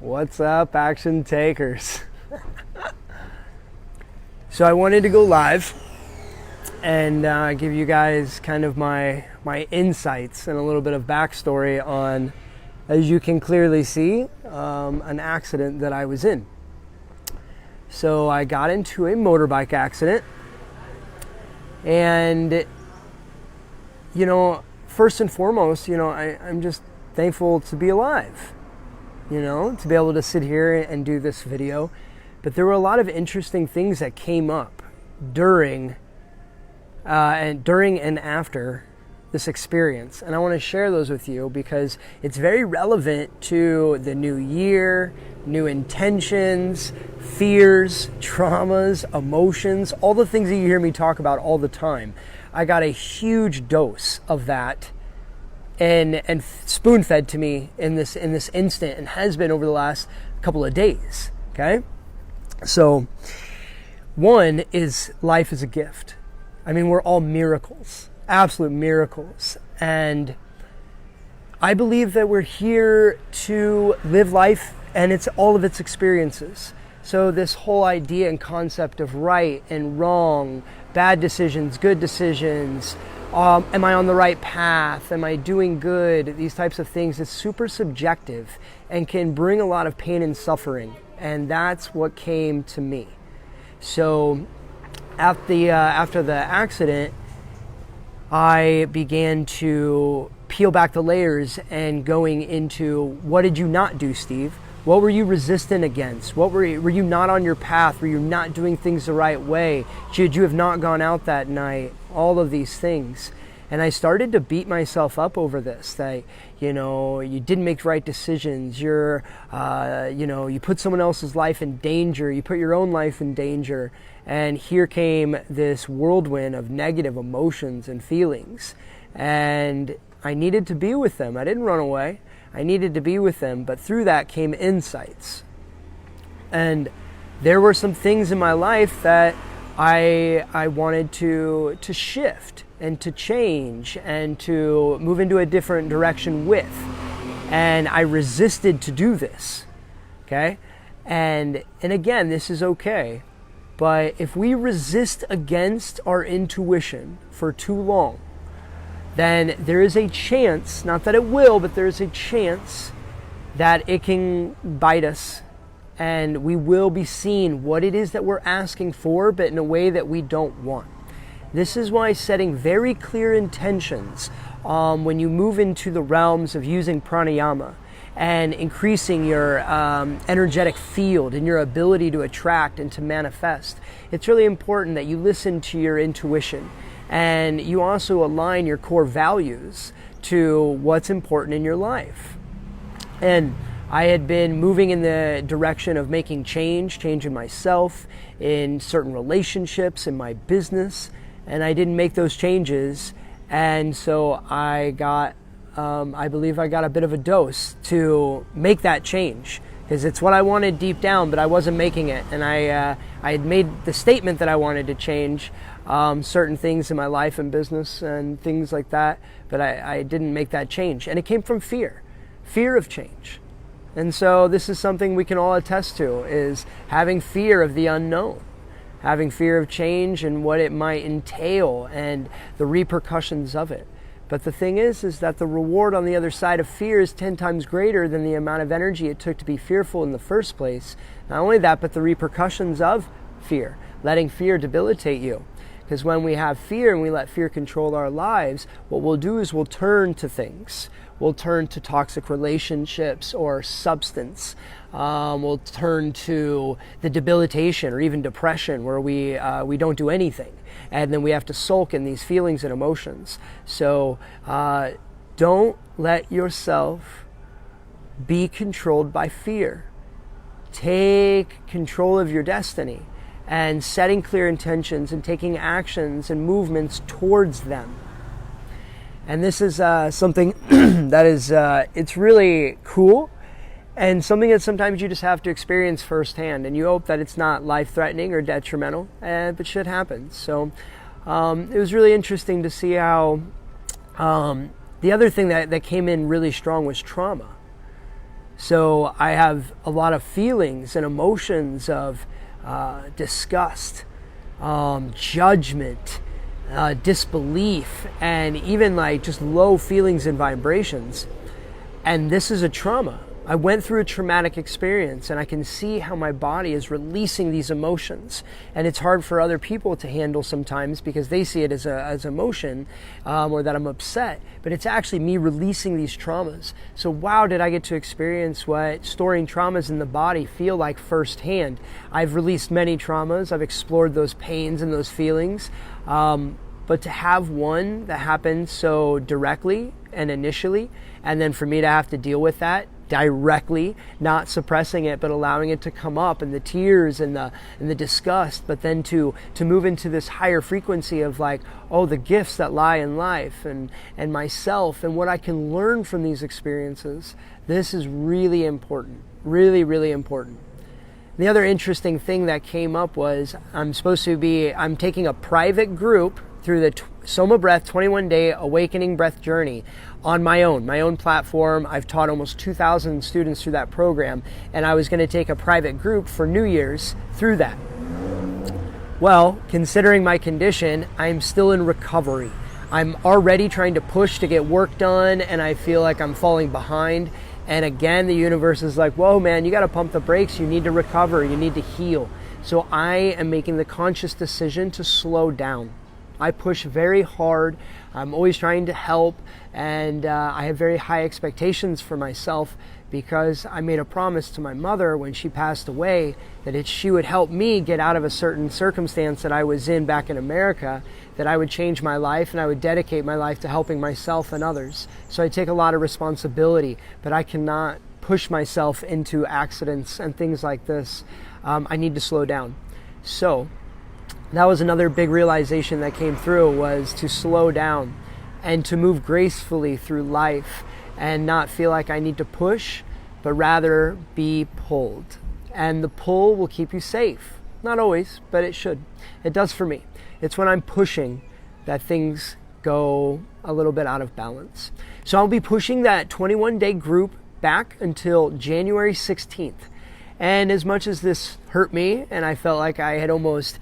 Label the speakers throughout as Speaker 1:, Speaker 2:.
Speaker 1: What's up, action takers? So I wanted to go live and give you guys kind of my insights and a little bit of backstory on, as you can clearly see, an accident that I was in. So I got into a motorbike accident, and first and foremost, I'm just thankful to be alive, to be able to sit here and do this video. But there were a lot of interesting things that came up during and after this experience. And I want to share those with you because it's very relevant to the new year, new intentions, fears, traumas, emotions, all the things that you hear me talk about all the time. I got a huge dose of that and spoon-fed to me in this instant, and has been over the last couple of days, okay? So, one is life is a gift. I mean, we're all miracles, absolute miracles. And I believe that we're here to live life and it's all of its experiences. So this whole idea and concept of right and wrong, bad decisions, good decisions, am I on the right path? Am I doing good? These types of things is super subjective and can bring a lot of pain and suffering. And that's what came to me. So after the accident, I began to peel back the layers and going into, what did you not do, Steve? What were you resistant against? Were you not on your path? Were you not doing things the right way? Should you have not gone out that night? All of these things. And I started to beat myself up over this, that, you didn't make the right decisions. You put someone else's life in danger. You put your own life in danger. And here came this whirlwind of negative emotions and feelings. And I needed to be with them. I didn't run away. I needed to be with them. But through that came insights. And there were some things in my life that I wanted to shift and to change and to move into a different direction with. And I resisted to do this, okay? And again, this is okay. But if we resist against our intuition for too long, then there is a chance, not that it will, but there is a chance that it can bite us. And we will be seeing what it is that we're asking for, but in a way that we don't want. This is why setting very clear intentions when you move into the realms of using pranayama and increasing your energetic field and your ability to attract and to manifest, it's really important that you listen to your intuition and you also align your core values to what's important in your life. And I had been moving in the direction of making change in myself, in certain relationships, in my business, and I didn't make those changes. And so I believe I got a bit of a dose to make that change, because it's what I wanted deep down, but I wasn't making it. And I had made the statement that I wanted to change certain things in my life and business and things like that, but I didn't make that change. And it came from fear of change. And so this is something we can all attest to, is having fear of the unknown, having fear of change and what it might entail and the repercussions of it. But the thing is that the reward on the other side of fear is 10 times greater than the amount of energy it took to be fearful in the first place. Not only that, but the repercussions of fear, letting fear debilitate you. Because when we have fear and we let fear control our lives, what we'll do is we'll turn to things. We'll turn to toxic relationships or substance. We'll turn to the debilitation or even depression, where we don't do anything. And then we have to sulk in these feelings and emotions. So don't let yourself be controlled by fear. Take control of your destiny and setting clear intentions and taking actions and movements towards them. And this is something that is, it's really cool and something that sometimes you just have to experience firsthand, and you hope that it's not life-threatening or detrimental, but shit happens. So it was really interesting to see how the other thing that came in really strong was trauma. So I have a lot of feelings and emotions of disgust, judgment, disbelief, and even like just low feelings and vibrations. And this is a trauma. I went through a traumatic experience, and I can see how my body is releasing these emotions. And it's hard for other people to handle sometimes because they see it as emotion, or that I'm upset. But it's actually me releasing these traumas. So wow, did I get to experience what storing traumas in the body feel like firsthand. I've released many traumas. I've explored those pains and those feelings. But to have one that happened so directly and initially, and then for me to have to deal with that directly, not suppressing it, but allowing it to come up, and the tears and the disgust, but then to move into this higher frequency of like, oh, the gifts that lie in life and myself and what I can learn from these experiences. This is really important, really, really important. The other interesting thing that came up was I'm taking a private group through the Soma Breath 21-day awakening breath journey on my own platform. I've taught almost 2,000 students through that program, and I was going to take a private group for New Year's through that. Well, considering my condition, I'm still in recovery. I'm already trying to push to get work done, and I feel like I'm falling behind. And again, the universe is like, whoa, man, you got to pump the brakes. You need to recover. You need to heal. So I am making the conscious decision to slow down. I push very hard. I'm always trying to help, and I have very high expectations for myself because I made a promise to my mother when she passed away that she would help me get out of a certain circumstance that I was in back in America, that I would change my life and I would dedicate my life to helping myself and others. So I take a lot of responsibility, but I cannot push myself into accidents and things like this. I need to slow down. So that was another big realization that came through, was to slow down and to move gracefully through life and not feel like I need to push, but rather be pulled. And the pull will keep you safe. Not always, but it should. It does for me. It's when I'm pushing that things go a little bit out of balance. So I'll be pushing that 21-day group back until January 16th. And as much as this hurt me and I felt like I had almost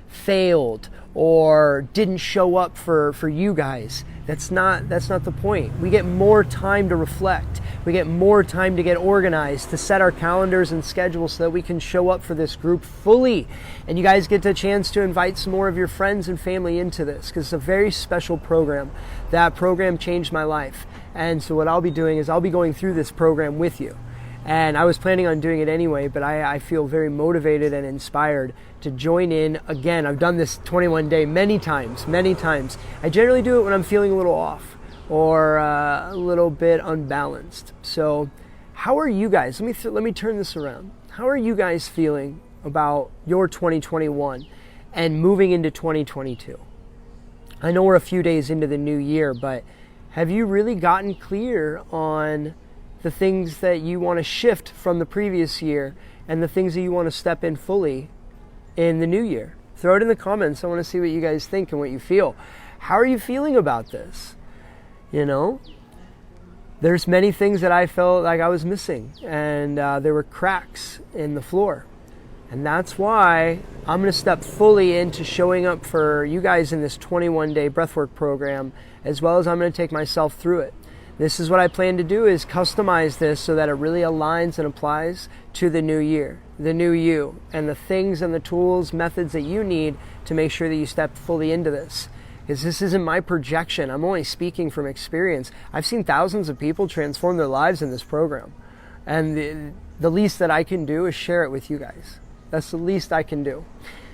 Speaker 1: failed or didn't show up for you guys, that's not the point. We get more time to reflect. We get more time to get organized, to set our calendars and schedules so that we can show up for this group fully. And you guys get the chance to invite some more of your friends and family into this, because it's a very special program. That program changed my life. And so what I'll be doing is I'll be going through this program with you. And I was planning on doing it anyway, but I feel very motivated and inspired to join in. Again, I've done this 21-day many times. I generally do it when I'm feeling a little off or a little bit unbalanced. So how are you guys? Let me turn this around. How are you guys feeling about your 2021 and moving into 2022? I know we're a few days into the new year, but have you really gotten clear on the things that you want to shift from the previous year and the things that you want to step in fully in the new year? Throw it in the comments. I want to see what you guys think and what you feel. How are you feeling about this? You know, there's many things that I felt like I was missing, and there were cracks in the floor. And that's why I'm going to step fully into showing up for you guys in this 21-day breathwork program, as well as I'm going to take myself through it. This is what I plan to do, is customize this so that it really aligns and applies to the new year, the new you, and the things and the tools, methods that you need to make sure that you step fully into this. Because this isn't my projection. I'm only speaking from experience. I've seen thousands of people transform their lives in this program. And the least that I can do is share it with you guys. That's the least I can do.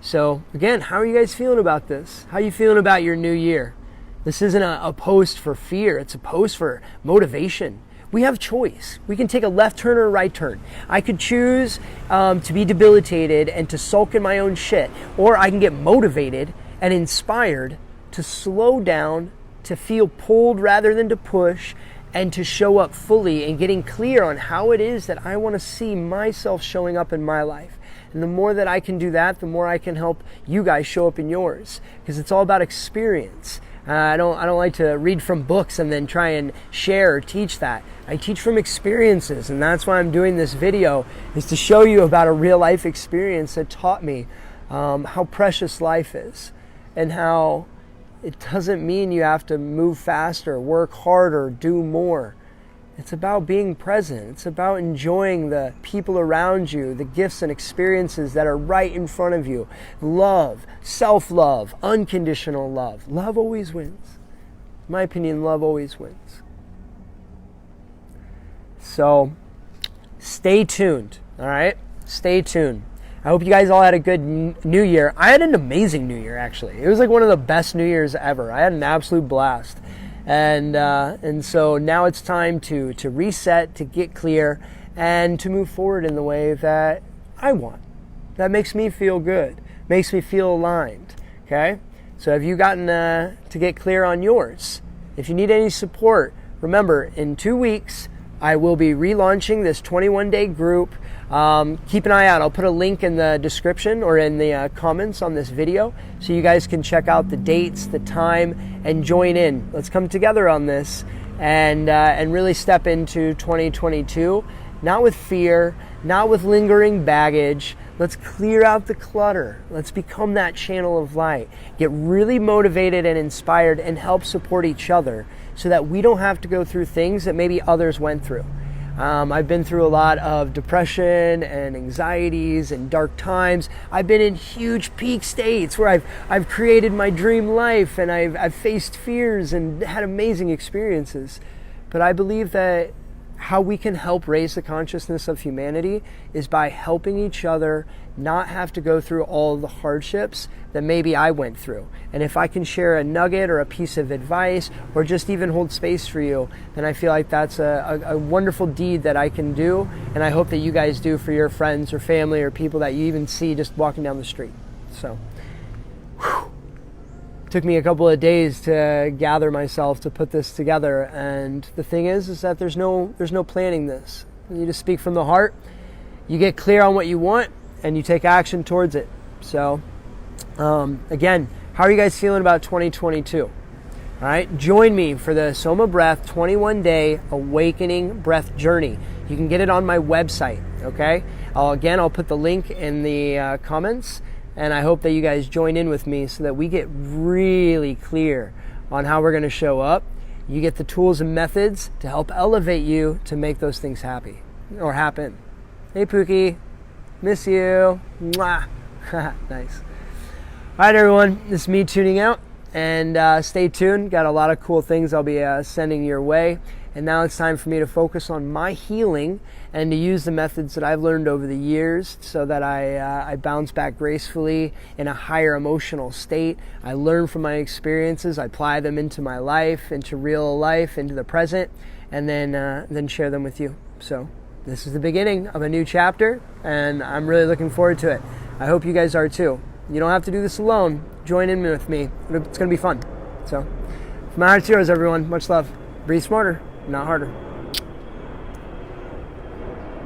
Speaker 1: So again, how are you guys feeling about this? How are you feeling about your new year? This isn't a post for fear. It's a post for motivation. We have choice. We can take a left turn or a right turn. I could choose to be debilitated and to sulk in my own shit, or I can get motivated and inspired to slow down, to feel pulled rather than to push, and to show up fully and getting clear on how it is that I want to see myself showing up in my life. And the more that I can do that, the more I can help you guys show up in yours, because it's all about experience. I don't like to read from books and then try and share or teach that. I teach from experiences, and that's why I'm doing this video, is to show you about a real life experience that taught me how precious life is, and how it doesn't mean you have to move faster, work harder, do more. It's about being present. It's about enjoying the people around you, the gifts and experiences that are right in front of you. Love, self-love, unconditional love. Love always wins. In my opinion, love always wins. So, stay tuned, all right? Stay tuned. I hope you guys all had a good New Year. I had an amazing New Year, actually. It was like one of the best New Years ever. I had an absolute blast. And so now it's time to reset, to get clear, and to move forward in the way that I want. That makes me feel good, makes me feel aligned, okay? So have you gotten to get clear on yours? If you need any support, remember, in 2 weeks, I will be relaunching this 21-day group. Keep an eye out. I'll put a link in the description or in the comments on this video so you guys can check out the dates, the time, and join in. Let's come together on this and really step into 2022, not with fear, not with lingering baggage. Let's clear out the clutter. Let's become that channel of light. Get really motivated and inspired and help support each other so that we don't have to go through things that maybe others went through. I've been through a lot of depression and anxieties and dark times. I've been in huge peak states where I've created my dream life, and I've faced fears and had amazing experiences. But I believe that how we can help raise the consciousness of humanity is by helping each other not have to go through all of the hardships that maybe I went through. And if I can share a nugget or a piece of advice or just even hold space for you, then I feel like that's a wonderful deed that I can do, and I hope that you guys do for your friends or family or people that you even see just walking down the street. So, took me a couple of days to gather myself to put this together, and the thing is that there's no planning this. You just speak from the heart, you get clear on what you want, and you take action towards it. So again, how are you guys feeling about 2022? All right, join me for the Soma Breath 21-day awakening breath journey. You can get it on my website, okay? I'll put the link in the comments. And I hope that you guys join in with me so that we get really clear on how we're going to show up. You get the tools and methods to help elevate you to make those things happen. Hey, Pookie. Miss you. Mwah. Nice. All right, everyone. This is me tuning out. And stay tuned. Got a lot of cool things I'll be sending your way. And now it's time for me to focus on my healing and to use the methods that I've learned over the years so that I bounce back gracefully in a higher emotional state. I learn from my experiences. I apply them into my life, into real life, into the present, and then share them with you. So this is the beginning of a new chapter, and I'm really looking forward to it. I hope you guys are too. You don't have to do this alone. Join in with me. It's going to be fun. So from my heart to yours, everyone. Much love. Breathe smarter, not harder.